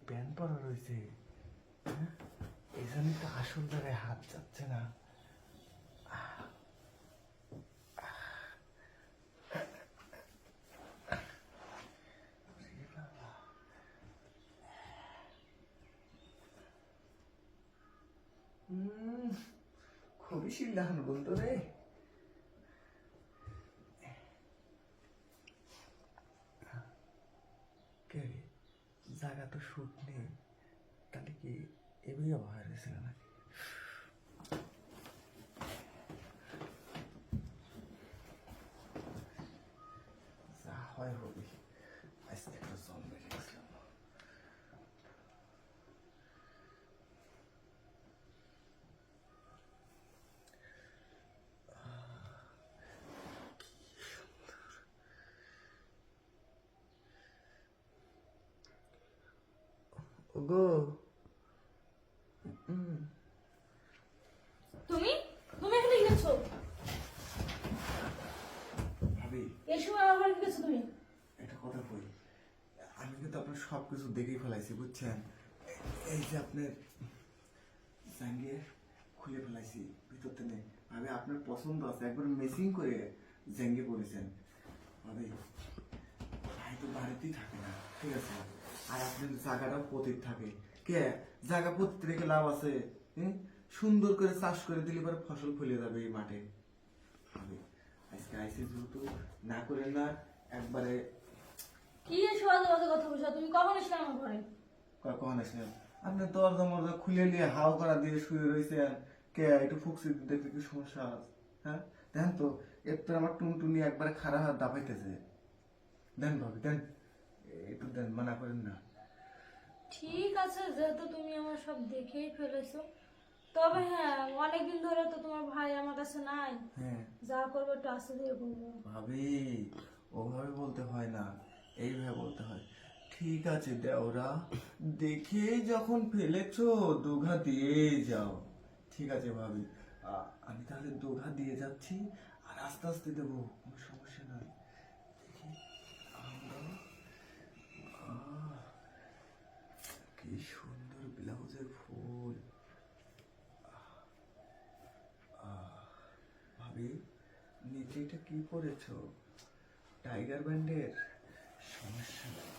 Pant পরা রয়েছে, হ্যাঁ? এই জন্যই তো আসল জায়গায় হাত যাচ্ছে না। খুবই শিল্লাহন বলতো রে। কে জায়গা তো শুট নেই, তাহলে কি এভাবে ভয় হয়েছিল নাকি? যা হয় হবে, আজকে একটা জল মেরে গেছিলাম। ওগো, তুমি তুমি এখানে কি করছো? ভাবি এই সময় আমার বাড়িতে গেছো তুমি? এটা কথা কই, আমি কিন্তু আপনার সব কিছু দেখেই ফেলাইছি বুঝছেন। এই যে আপনার জাঙ্গিয়ে খুলে ফেলাইছি ভিতর থেকে। ভাবে আপনার পছন্দ আছে, একবার মেসিং করে জাঙ্গিয়ে পরেছেন। ভাবে ভাই তো বাড়িতেই থাকে না, ঠিক আছে? আর আপনার জায়গাটাও পতিত থাকে। কে জায়গা পতিত রেখে লাভ আছে? সুন্দর করে চাষ করে দিলে পরে ফসল ফলে যাবে এই মাঠে। ভাবে আজকে আইসি যেহেতু না করে না একবারে। কি এসব আজে বাজে কথা বলছো? তুমি কখন এসলে আমার ঘরে? কখন আসলেন? আপনি দরজা মরজা খুলে নিয়ে হাও করা দিয়ে শুয়ে রয়েছেন। কে একটু ফুকসি দেখলে কি সমস্যা আছে? হ্যাঁ দেখেন তো, এর তো আমার টুনটুনি একবারে খারাপ হাত দাপাইতেছে। দেন ভাবি দেন, একটু দেন, মানা করেন না। ঠিক আছে, যেহেতু তুমি আমার সব দেখেই ফেলেছো, তবে হ্যাঁ, অনেকদিন ধরে তো তোমার ভাই আমার কাছে নাই। হ্যাঁ যা করবো একটু আস্তে ধীরে করবো। ভাবি, ওভাবে বলতে হয় না, এইভাবে বলতে হয়। ঠিক আছে দেওরা, দেখে যখন ফেলেছো দুঘা দিয়ে যাও। ঠিক আছে ভাবি, আমি তাহলে দুঘা দিয়ে যাচ্ছি, আর আস্তে আস্তে দেবো, কোনো সমস্যা নাই। দেখি আমরা, আহ, কি সুন্দর ব্লাউজের ফুল। ভাবি নিচে এটা কি পরেছো? টাইগার ব্যান্ডের? সমস্যা নাই।